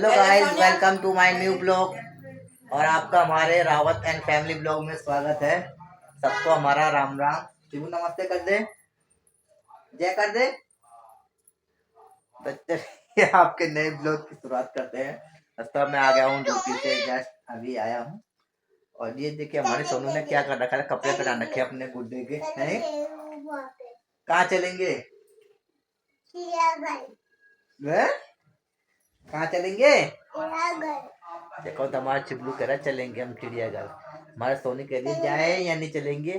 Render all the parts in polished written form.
Hello guys, welcome to my new blog. और आपका हमारे रावत एंड फैमिली ब्लॉग में स्वागत है। सबको हमारा राम राम। शिवू नमस्ते कर दे, जय कर दे। बच्चे ये आपके नए ब्लॉग की शुरुआत करते हैं। रास्ता में आ गया हूँ, ड्यूटी से जस्ट अभी आया हूँ। और ये देखिए हमारे सोनू ने क्या कर रखा है, कपड़े पहना रखे अपने गुड्डे के। कहाँ चलेंगे? कहाँ चलेंगे? देखो तो हमारा चिपलू कह रहा चलेंगे हम चिड़ियाघर। हमारे सोनी कह रही जाए या नहीं चलेंगे।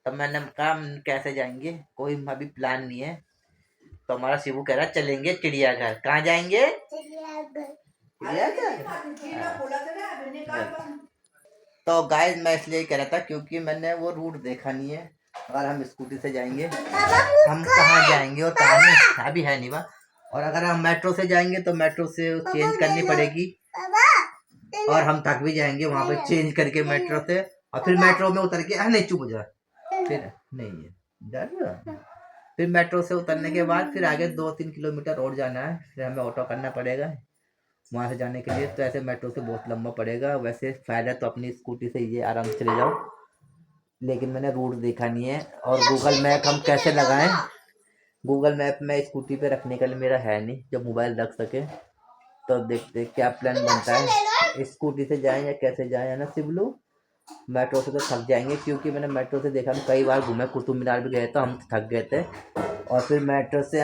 तब मैंने कहा हम कैसे जाएंगे, कोई अभी प्लान नहीं है। तो हमारा शिवू कह रहा चलेंगे चिड़ियाघर। कहाँ जाएंगे? चिड़ियाघर। तो गाइस मैं इसलिए कह रहा था क्योंकि मैंने वो रूट देखा नहीं है। अगर हम स्कूटी से जाएंगे हम कहाँ जाएंगे और कहाँ नहीं अभी है नहीं वहाँ। और अगर हम मेट्रो से जाएंगे तो मेट्रो से चेंज करनी पड़ेगी और हम थक भी जाएंगे वहां पे चेंज करके मेट्रो से। और फिर मेट्रो में उतर के नहीं चुप हो जा, फिर नहीं है डर। फिर मेट्रो से उतरने के बाद फिर आगे 2-3 किलोमीटर और जाना है, फिर हमें ऑटो करना पड़ेगा वहां से जाने के लिए। तो ऐसे मेट्रो से बहुत लंबा पड़ेगा। वैसे फायदा तो अपनी स्कूटी से ये आराम से चले जाओ, लेकिन मैंने रूट देखा नहीं है। और गूगल मैप हम कैसे लगाएं? गूगल मैप में स्कूटी पे रखने के लिए मेरा है नहीं जो मोबाइल रख सके। तो देखते क्या प्लान बनता है, स्कूटी से जाएं या कैसे जाएं, है ना शिवलू? मेट्रो से तो थक जाएंगे क्योंकि मैंने मेट्रो से देखा, हम कई बार घूमे, कुतुब मीनार भी गए तो हम थक गए थे। और फिर मेट्रो से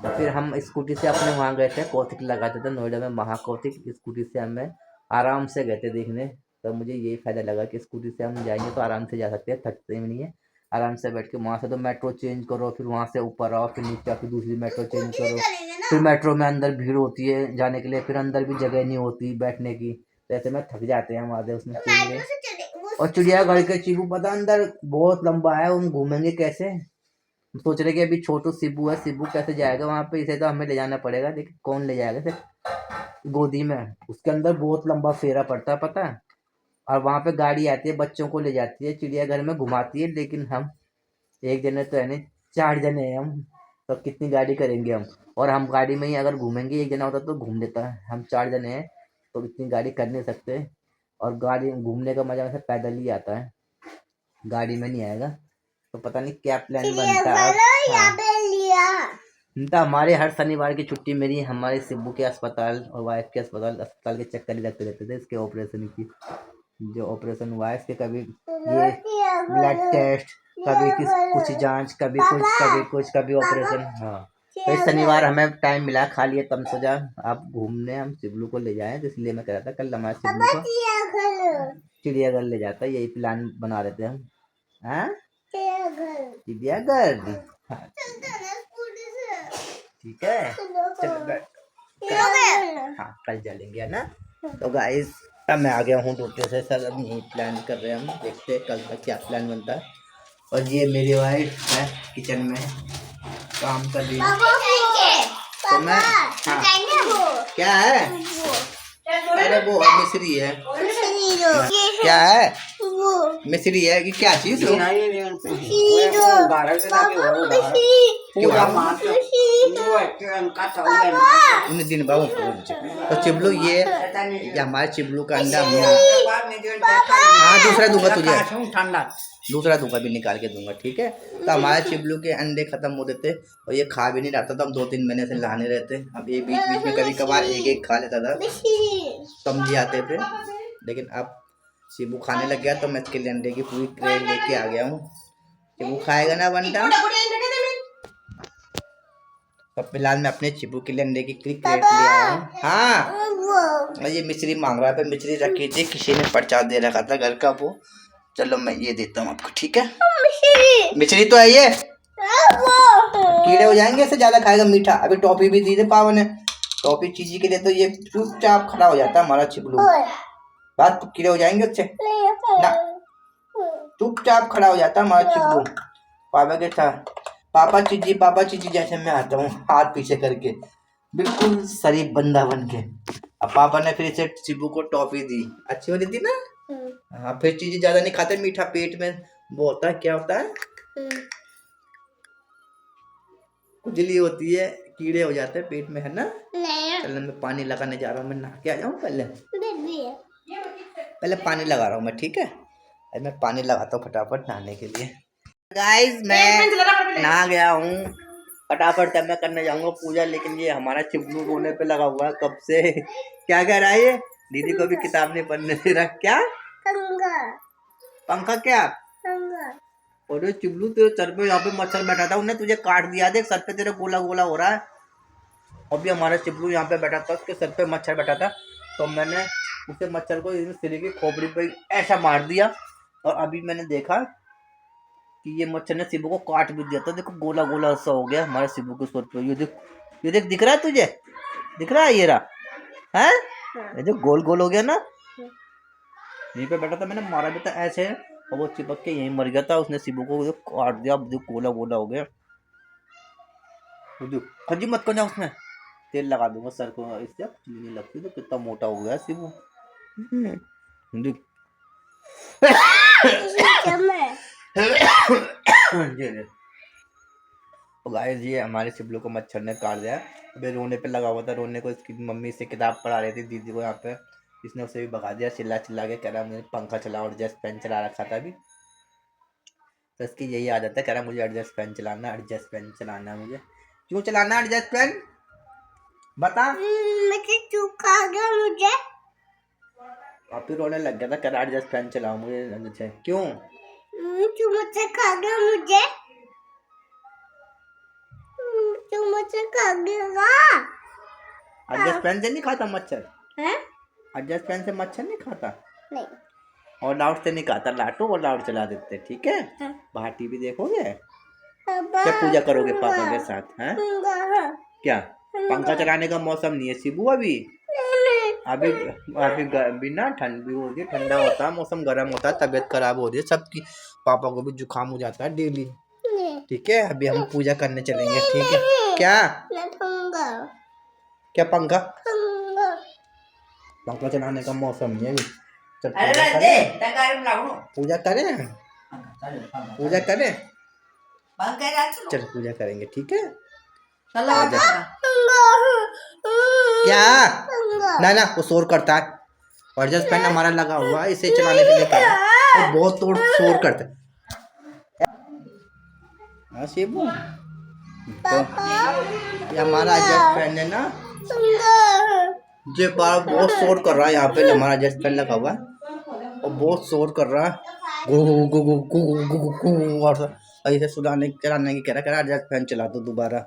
फिर हम स्कूटी से अपने वहाँ गए थे, कौतिक लगाते थे नोएडा में, महाकौतिक। स्कूटी से हमें आराम से गए थे देखने। तो मुझे यही फ़ायदा लगा कि स्कूटी से हम जाएंगे तो आराम से जा सकते हैं, थकते भी नहीं है। आराम से बैठ के वहाँ से तो मेट्रो चेंज करो, फिर वहाँ से ऊपर आओ, फिर नीचे आके दूसरी मेट्रो चेंज करो। फिर मेट्रो में अंदर भीड़ होती है जाने के लिए, फिर अंदर भी जगह नहीं होती बैठने की। तो ऐसे में थक जाते हैं हम आधे उसमें चिड़िया। और चिड़ियाघर के चीकू पता अंदर बहुत लंबा है, हम घूमेंगे कैसे? हम सोच रहे कि अभी छोटू शिबू है, शिबू कैसे जाएगा वहाँ पे? इसे तो हमें ले जाना पड़ेगा, लेकिन कौन ले जाएगा सिर्फ गोदी में? उसके अंदर बहुत लंबा फेरा पड़ता है पता है। और वहाँ पे गाड़ी आती है, बच्चों को ले जाती है, चिड़ियाघर में घुमाती है। लेकिन हम एक जने तो है नहीं, 4 जने हैं हम, तो कितनी गाड़ी करेंगे हम? और हम गाड़ी में ही अगर घूमेंगे, एक जना होता तो घूम लेता है, हम 4 जने हैं तो इतनी गाड़ी कर नहीं सकते। और गाड़ी घूमने का मजा वैसे पैदल ही आता है, गाड़ी में नहीं आएगा। तो पता नहीं क्या प्लान बनता है। तो हमारे हर शनिवार की छुट्टी मेरी हमारे शिबू के अस्पताल और वाइफ के अस्पताल के चक्कर ही लगते रहते थे इसके ऑपरेशन की। जो ऑपरेशन हुआ है इसके, कभी ये ब्लड टेस्ट, कभी कुछ जांच, कभी कुछ कभी ऑपरेशन। हाँ, तो इस शनिवार हमें टाइम मिला, खा लिए तब सोचा आप घूमने हम शिबलू को ले जाएं। तो इसलिए मैं कह रहा था कल हमारे शिबलू को चिड़ियाघर ले जाता, यही प्लान बना रहे थे हम। हाँ चिड़ियाघर, ठीक है चलो हाँ कल चलेंगे, है ना? तो गाइस अब मैं आ गया हूँ ड्यूटी से सर, अब यही प्लान कर रहे हैं हम, देखते हैं कल तक क्या प्लान बनता है। और ये मेरी वाइफ है किचन में काम कर रही है। तो मैं क्या है? अरे वो मिस्री है। क्या है? मिस्री है कि क्या चीज? दिन बाबू तो चिबलू ये हमारे चिबलू का अंडा। हाँ दूसरा दूंगा तुझे, ठंडा दूसरा दूंगा, भी निकाल के दूंगा, ठीक है? तो हमारे चिबलू के अंडे खत्म हो देते और ये खा भी नहीं रहता था, हम 2-3 महीने से लाने रहते। अब ये बीच बीच में कभी कभार एक खा लेता था, समझे आते थे। लेकिन अब शिबू खाने लग गया तो मैं इसके लिए अंडे की पूरी क्रेट लेके आ गया हूँ। शिबू खाएगा ना अंडा? तो फिलहाल मैं अपने चिबू के लिए अंडे की क्रेट ले आया हूँ। हाँ ये मिश्री मांग रहा है, मिश्री रखी थी, किसी ने प्रसाद दे रखा था घर का वो। चलो मैं ये देता हूँ आपको, ठीक है? मिश्री तो है ये, कीड़े हो जाएंगे इससे ज्यादा खाएगा मीठा। अभी टॉफी भी दी थी पापा ने, टॉफी चीजी के लिए, तो ये चुपचाप खड़ा हो जाता है हमारा चिबलू। बात तो कीड़े हो जाएंगे उससे ना, चुपचाप खड़ा हो जाता है हमारा चिबलू। पापा के साथ पापा चीजी जैसे मैं आता हूँ हाथ पीछे करके, बिल्कुल शरीफ बंदा बन के। अब पापा ने फिर इसे चिबू को टॉफी दी, अच्छी वाली थी ना? हाँ फिर चीजें ज्यादा नहीं खाते, मीठा पेट में वो होता है, क्या होता है, खुजली होती है, कीड़े हो जाते हैं पेट में, है ना? पहले मैं पानी लगाने जा रहा हूँ, मैं नहा के आ जाऊँ पहले पानी लगा रहा हूँ मैं, ठीक है। अब मैं पानी लगाता हूँ फटाफट नहाने के लिए। गाइस मैं नहा गया हूँ, फटाफट तब मैं करने जाऊँगा पूजा। लेकिन ये हमारा चिपलू रोने पे लगा हुआ है कब से। क्या कह रहा है ये? दीदी को भी किताब नहीं पढ़ने दे रहा। क्या पंखा? क्या? अरे चिपलू तेरे सर पे यहाँ पे मच्छर बैठा था, उन्हें तुझे काट दिया। देख सर पे तेरे गोला गोला हो रहा है। अभी हमारा चिपलू यहाँ पे बैठा था, उसके सर पे मच्छर बैठा था, तो मैंने उसे मच्छर को सिर की खोपड़ी पे ऐसा मार दिया। और अभी मैंने देखा कि ये मच्छर ने शिबू को काट भी दिया। तो देखो गोला गोला सा हो गया हमारे शिबू के सर पे। ये देख दिख रहा है तुझे? दिख रहा है? ये रहा है, ये जो गोल गोल हो गया ना, यहीं पे बैठा था, मैंने मारा भी था ऐसे, और वो चिपक के यहीं मर गया था। उसने शिबू को काट दिया, जो गोला गोला हो गया। खजी मत करना, उसमें तेल लगा दूंगा सर को, इससे नहीं लगती। तो कितना मोटा हो गया शिबू। गाइस ये हमारे शिबलू को मच्छर ने काट दिया। अबे रोने पे लगा हुआ था, रोने को इसकी मम्मी से किताब पढ़ा रही थी दीदी को यहाँ पे। इसने उसे भी भगा दिया, चिल्ला चिल्ला के। कह रहा मुझे पंखा चला, और एडजस्ट फैन चला रखा था अभी। तो इसकी यही आदत है, कह रहा मुझे एडजस्ट फैन चलाना, एडजस्ट फैन चलाना है मुझे। क्यों चलाना एडजस्ट फैन? बता। मुझे आप ही रोने लग गया था, कह रहा एडजस्ट फैन चलाओ मुझे। क्यों? मुझे खा गया, मुझे खा गया। एडजस्ट फैन से नहीं खाता मच्छर? एडजस्ट फैन से मच्छर नहीं खाता? नहीं। और लाउड से नहीं खाता, लाटू और लाउड चला देते, ठीक है। बाहर टीवी देखोगे? क्या पूजा करोगे पापा के साथ? हैं? क्या पंखा चलाने का मौसम नहीं है शिबू अभी? अभी ना ठंडी हो रही है, ठंडा होता है मौसम, गर्म होता है, तबीयत खराब हो रही है सबकी। पापा को भी जुकाम हो जाता है डेली, ठीक है। अभी हम पूजा करने चलेंगे, ठीक है। क्या क्या पंखा? पंखा चलाने का मौसम नहीं है अभी। पूजा करें, पूजा करें, चल पूजा करेंगे, ठीक है। क्या ना वो शोर करता है, और एडजस्ट फैन हमारा लगा हुआ है, इसे चलाने के लिए कर वो बहुत शोर करता है। हाँ शिबू, तो ये हमारा एडजस्ट फैन है ना, जो बार बहुत शोर कर रहा है यहाँ पे। हमारा एडजस्ट फैन लगा हुआ है और बहुत शोर कर रहा है, और ऐसे सुनाने चलाने की कह रहा एडजस्ट फैन चला दो दोबारा।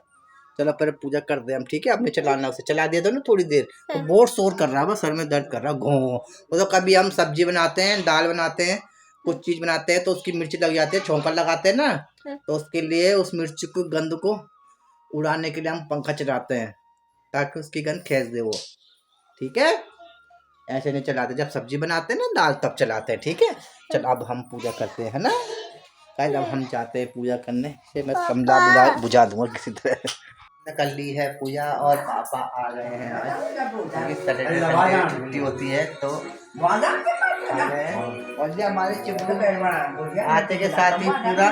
चलो पहले पूजा कर दे हम, ठीक है। आपने चलाना उसे चला दिया दो ना थोड़ी देर, तो बहुत शोर कर रहा है, बस सर में दर्द कर रहा है, घो। तो कभी हम सब्जी बनाते हैं, दाल बनाते हैं, कुछ चीज बनाते हैं, तो उसकी मिर्ची लग जाती है, छौंका लगाते हैं ना, तो उसके लिए उस मिर्ची को गंध को उड़ाने के लिए हम पंखा चलाते हैं, ताकि उसकी गंध खींच दे वो, ठीक है। ऐसे नहीं चलाते, जब सब्जी बनाते हैं ना दाल तब चलाते हैं, ठीक है। चल अब हम पूजा करते हैं ना, कल अब हम जाते हैं पूजा करने से। मैं कमला बुझा दूंगा किसी तरह। कर ली है पूजा और पापा आ गए हैं आज, सैटरडे संडे छुट्टी होती है तो और ये हमारे चिपक आते के साथ ही पूरा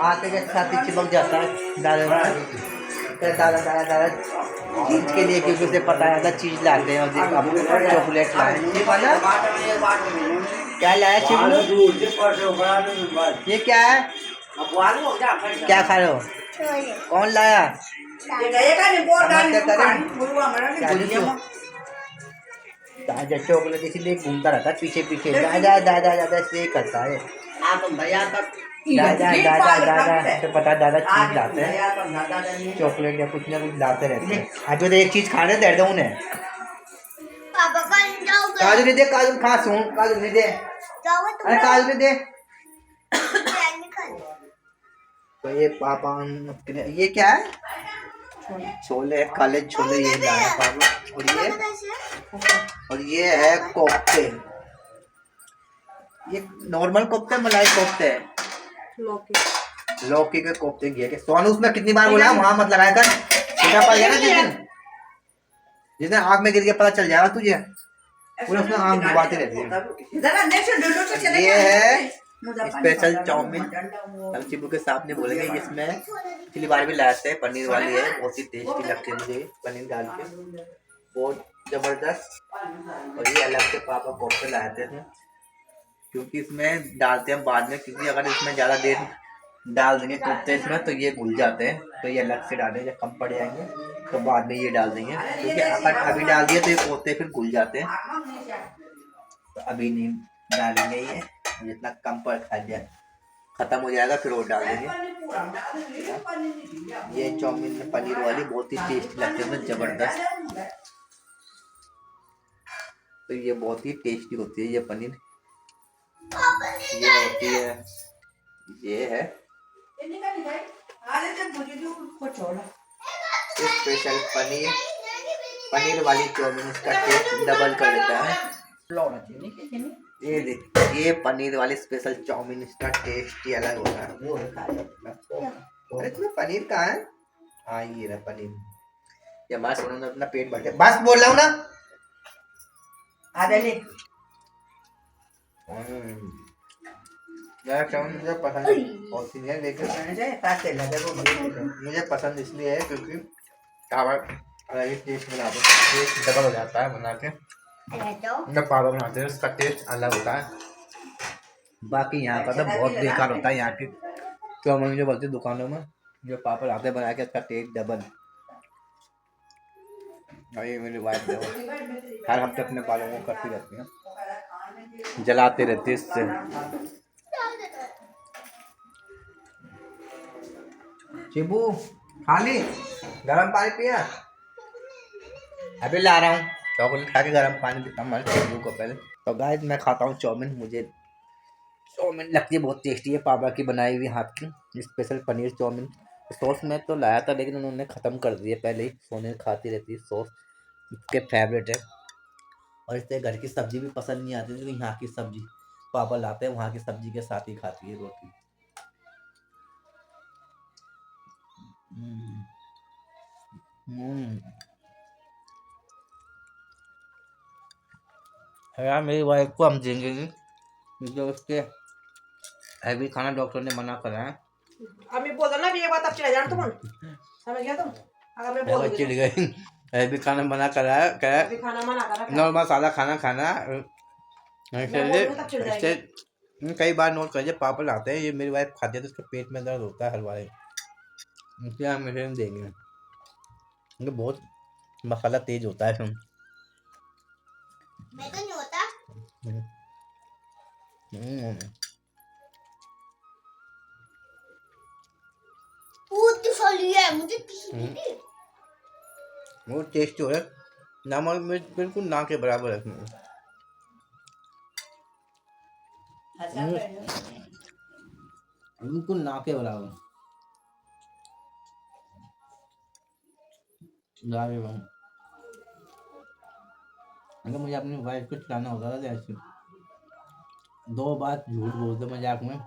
आते के साथ ही चिपक जाता है दादा दादा दादा दादा चीज के लिए, क्योंकि उसे पता है चीज लाते हैं। और चॉकलेट लाए, क्या लाया चिपलू? ये क्या है? क्या खा रहे हो? कौन लाया? चॉकलेट इसीलिए घूमता रहता है पीछे पीछे, दादा दादा दादा इसलिए करता है। दादा दादा दादा तो पता दादा चीज लाते हैं, चॉकलेट या कुछ ना कुछ लाते रहते हैं। आज तो एक चीज खाने दे दो उन्हें। काजू नहीं दे, काजू खा सुन, काजू नहीं दे, अरे काजू नहीं दे। तो ये पापा ये क्या है? छोले, काले छोले ये लाया पापा। और ये है कोफ्ते, ये नॉर्मल कोफ्ते, मलाई कोफ्ते, लौकी के कोफ्ते किए। सोनू उसमें कितनी बार बोला वहां मत लगाया कर, सीधा पड़ गया ना जिस दिन आग में गिर के पता चल जाएगा तुझे, पूरा उसमें आग डुबाते रहती है। ये है स्पेशल चाउमीन, हम चिबू के सामने बोलेंगे इसमें पिछली बार भी लाए थे, पनीर वाली है, बहुत ही टेस्टी लगती है मुझे पनीर डाल के, बहुत जबरदस्त। और ये अलग से पापा कोफ्ते लाए थे, क्योंकि इसमें डालते हैं बाद में, क्योंकि अगर इसमें ज़्यादा देर डाल देंगे कोफ्ते इसमें तो ये घुल जाते हैं, तो ये अलग से डालेंगे, जब कम पड़ जाएंगे तो बाद में ये डाल देंगे, क्योंकि अगर अभी डाल दिए तो ये कोफ्ते फिर घुल जाते हैं, तो अभी नहीं डालेंगे, ये जितना कम पर खा जाए खत्म हो जाएगा फिर वो डाल देंगे। ये चाउमीन पनीर वाली बहुत ही टेस्टी लगती है, जबरदस्त। तो ये बहुत ही टेस्टी होती है ये पनीर, ये होती है, ये है स्पेशल पनीर, पनीर वाली चाउमीन, इसका टेस्ट डबल कर देता है। ये देख, ये पनीर वाली स्पेशल चाउमीन, इसका टेस्ट ही अलग होता है। अरे तुम्हें पनीर कहाँ है? हाँ ये रहा पनीर, ये हमारा सोनू ने अपना पेट भर, बस बोल रहा हूँ ना, आधे ले। मुझे पसंद होती है, लेकिन मुझे पसंद इसलिए है क्योंकि टेस्ट बना दो, टेस्ट डबल हो जाता है बना के, जब पापा बनाते हैं उसका टेस्ट अलग होता है। बाकी यहाँ का तो बहुत बेकार होता है, यहाँ की चाउमीन जो बोलते दुकानों में, जो पापा लाते बना के उसका टेस्ट डबल। और ये मेरी वाइफ हर हफ्ते अपने बालों को करती रहती है, जलाते रहती है इससे। शिबू खाली गरम पानी पिया? अभी ला रहा हूँ, चॉकलेट खा के गरम पानी पीता हूँ शिबू को पहले। तो गाइस मैं खाता हूँ चाउमीन, मुझे चाउमीन लगती है बहुत टेस्टी है, पापा की बनाई हुई हाथ की स्पेशल पनीर चाउमीन। सॉस में तो लाया था लेकिन उन्होंने ख़त्म कर दिया पहले ही, सोने खाती रहती है सॉस, उसके फेवरेट है। और इससे घर की सब्जी भी पसंद नहीं आती, लेकिन यहाँ की सब्जी पापा लाते हैं, वहाँ की सब्जी के साथ ही खाती है रोटी। यार मेरी वाइफ को हम देंगे क्योंकि उसके हैवी खाना डॉक्टर ने मना करा है। अभी बोल दो ना, ये बात अब चले जाना तुम, समझ गया तुम? अगर मैं बोल चली गई, हैवी खाना मना करा है, कह खाना मना करा, नॉर्मल सादा खाना खाना। इससे कई बार नोट करिए पापा लाते हैं, ये मेरी वाइफ खाती है तो उसके पेट में दर्द होता है हर बार, इसलिए हम इसे देंगे, क्योंकि बहुत मसाला तेज होता है इसमें। मैं तो नहीं होता। है मुझे वो टेस्टी हो रहा है, नमक मिर्च बिल्कुल ना के बराबर है, बिल्कुल ना के बराबर। अगर मुझे अपनी वाइफ को खिलाना होता था ऐसे, 2 बात झूठ बोलते मजाक में,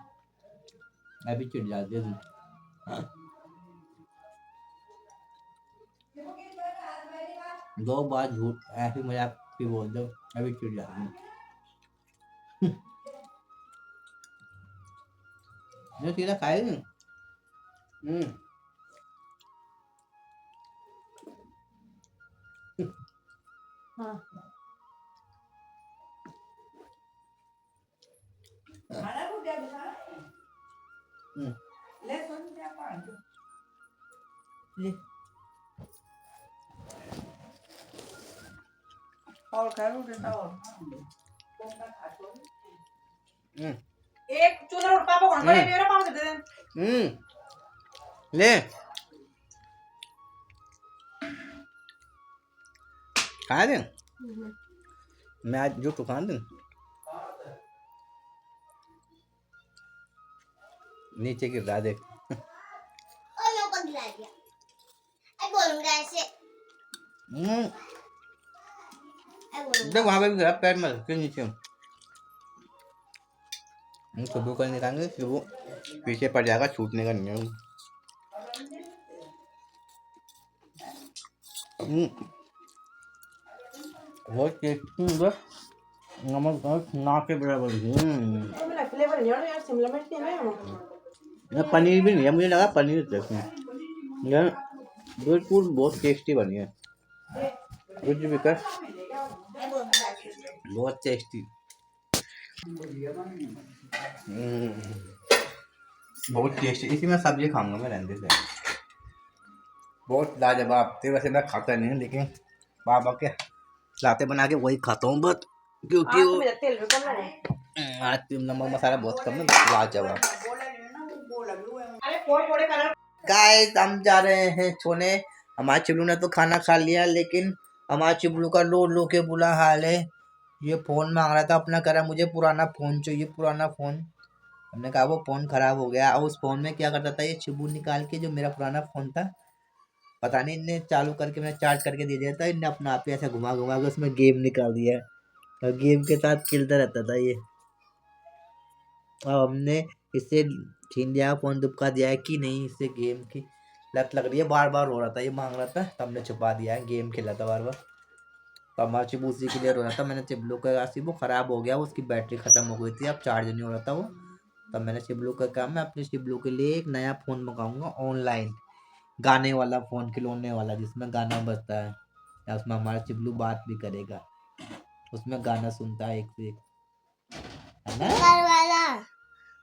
अभी चिढ़ जाती है तुम। 2 बार झूठ ऐसे मजाक भी बोल दो, अभी चिढ़ जाती है। ये सीधा खाएगी। हाँ ले सुन क्या पान ले और करो देता और एक चूल्हा और पापा कौन बड़े मेरा पाँव दे दे ले खा दे, मैं आज जो तो खा दे, नीचे गिर रहा देख। और यो को गिरा दिया, आई बोलूंगा ऐसे, देख वहाँ पे भी गिरा पैर में के नीचे। हम सुबह को निकालेंगे, सुबह पीछे पड़ जाएगा, छूटने का नहीं है। बहुत टेस्टी है, नमक ना के बराबर। फ्लेवर नहीं है यार, शिमला मिर्च नहीं है पनीर भी नहीं है, मुझे लगा पनीर देखो। यार दूध फूड बहुत टेस्टी बनी है। कुछ भी कर, बहुत टेस्टी। बहुत टेस्टी। इसी में सब्जी खाऊंगा मैं रहने से। बहुत लाजवाब थे। वैसे मैं खाता नहीं हूँ, लेकिन बाबा के लाते बना के वही खाता हूँ बस, क्योंकि वो तेल भी कम लगे। आज नमक मसाला बहुत कम है। लाजवाब। गाइस हम जा रहे हैं सोने। हमारे चिबलू ने तो खाना खा लिया, लेकिन हमारे चिबलू का लो लो के बुरा हाल है। ये फोन मांग रहा था अपना, कह रहा मुझे पुराना फोन चाहिए, पुराना फोन। हमने कहा वो फोन खराब हो गया। और उस फोन में क्या करता था ये चिबू निकाल के, जो मेरा पुराना फोन था, पता नहीं इनने चालू करके मैंने चार्ज करके दे दिया था, इनने अपना आप ही ऐसा घुमा घुमा के उसमें गेम निकाल दिया, और गेम के साथ खेलता रहता था ये। और हमने इससे छीन लिया फोन, दुबका दिया है कि नहीं, इससे गेम की लत लग रही है। बार बार रो रहा था, ये मांग रहा था, तब हमने छुपा दिया है। गेम खेला था बार बार, तो हमारा चिबू उसी के लिए रो रहा था। मैंने चिबलू का वो ख़राब हो गया, उसकी बैटरी ख़त्म हो गई थी, अब चार्ज नहीं हो रहा था वो। तब मैंने चिबलू का काम, मैं अपने चिबलू के लिए एक नया फ़ोन मंगाऊंगा ऑनलाइन, गाने वाला फ़ोन, खिलौने वाला, जिसमें गाना बजता है, या उसमें हमारा चिबलू बात भी करेगा, उसमें गाना सुनता है एक से एक, है ना?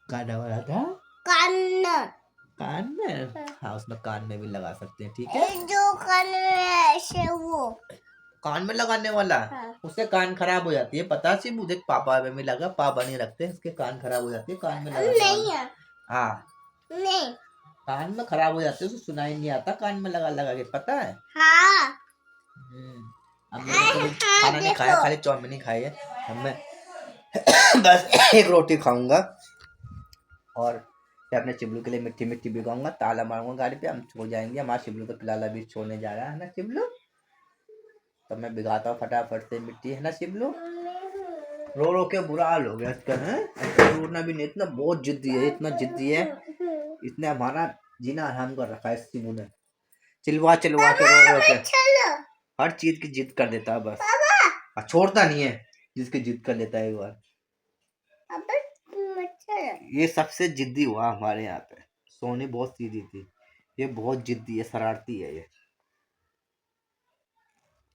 गाना वाला था कान में। हाँ, उसमें कान में भी लगा सकते हैं, ठीक है। जो कान में ऐसे वो कान में लगाने वाला, उससे कान खराब हो जाती है, पता सी मुझे। पापा में भी लगा, पापा नहीं रखते, इसके कान खराब हो जाती है कान में लगाने वाला। हाँ नहीं, कान में खराब हो जाते है, उसको सुनाई नहीं आता कान में लगा लगा के, पता है। हाँ। अब मैंने तो खाना नहीं खाया, खाली चाउमीन ही खाई है। अब मैं बस एक रोटी खाऊंगा, और मैं अपने चिबलू के लिए मिट्टी मिट्टी भिगाऊंगा, ताला मारूंगा गाड़ी पे, हम छोड़ जाएंगे। हमारा चिबलू तो फिलहाल अभी छोड़ने जा रहा है ना चिबलू। तो मैं भिगाता हूँ फटाफट से मिट्टी, है ना चिबलू। रो रो के बुरा हाल हो गया इसका, है रोना भी नहीं, इतना बहुत जिद्दी है, इतना जिद्दी है, इसने हमारा जीना हराम कर रखा है इस चिबलू ने। चिल्वा चिल्वा के रो रो के हर चीज की जिद कर देता है बस, और छोड़ता नहीं है, जिसकी जिद कर लेता है एक बार। ये सबसे जिद्दी हुआ हमारे यहाँ पे। सोनी बहुत सीधी थी, ये बहुत जिद्दी है, शरारती है ये,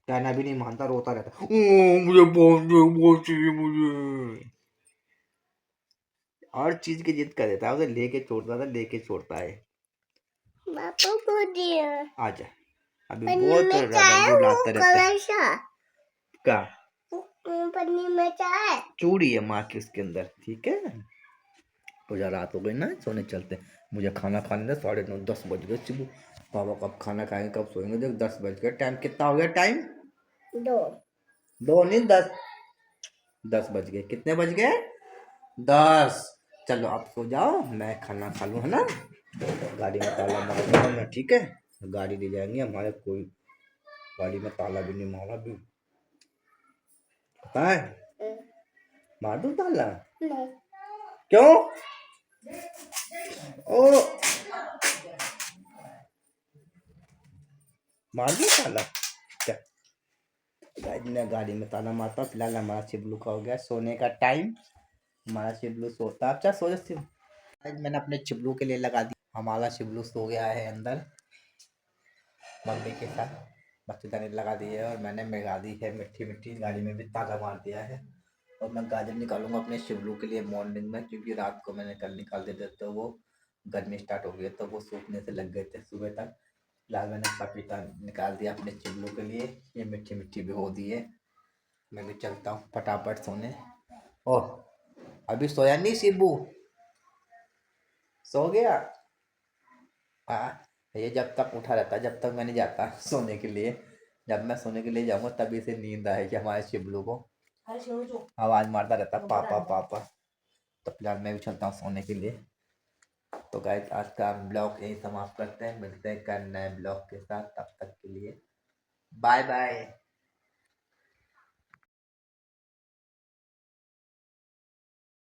कहना भी नहीं मानता, रोता रहता, मुझे बहुत चाहिए मुझे, हर चीज की जिद कर देता है। उसे लेके छोड़ता था, लेके छोड़ता है। पापा को दिया आजा, अभी बहुत रुलाता रहता है। क्या पन्नी में चाय चूड़ी है माँ की उसके अंदर, ठीक है। तो जा रात हो गई ना, सोने चलते। मुझे खाना खाने दे, 9:30 10 बज गए चिबू। पापा कब खाना खाएंगे, कब सोएंगे, देख 10 बज गए। टाइम कितना हो गया, टाइम 2 2 नहीं 10 10 बज गए। कितने बज गए, 10। चलो आप सो जाओ, मैं खाना खा लूँ, है ना। गाड़ी में ताला मार दूंगा मैं, ठीक है। गाड़ी ले जाएंगे हमारे, कोई गाड़ी में ताला भी नहीं मारा भी, पता है। मार दूं ताला, क्यों। ओ मार दूं ताला क्या। मैं गाड़ी में ताला मारता हूँ। फिलहाल हमारा चिबलू का हो गया सोने का टाइम, हमारा चिबलू सोता। अब सो जा। आज मैंने अपने चिबलू के लिए लगा दी, हमारा चिबलू सो गया है अंदर मम्मी के साथ, मच्छरदानी लगा दी है, और मैंने भिगा दी है मिट्टी मिट्टी, गाड़ी में भी ताला मार दिया है। और मैं गाजर निकालूंगा अपने शिवलू के लिए मॉर्निंग में, क्योंकि रात को मैंने कल निकाल दिए थे, तो वो गर्मी स्टार्ट हो गई, तो वो सूखने से लग गए थे सुबह तक। फिलहाल मैंने पपीता निकाल दिया अपने चिबलू के लिए, ये मिट्टी मिट्टी भी हो दी है। मैं भी चलता हूँ फटाफट सोने। ओह अभी सोया नहीं शिबू, सो गया। हाँ, ये जब तक उठा रहता है, जब तक मैं नहीं जाता सोने के लिए। जब मैं सोने के लिए जाऊंगा तभी से नींद आएगी हमारे शिबलू को, आवाज मारता रहता पापा पापा। तो फिलहाल मैं भी चलता हूँ सोने के लिए। तो गाइस आज का ब्लॉग यही समाप्त करते हैं, मिलते हैं कल नए ब्लॉग के साथ, तब तक के लिए बाय बाय।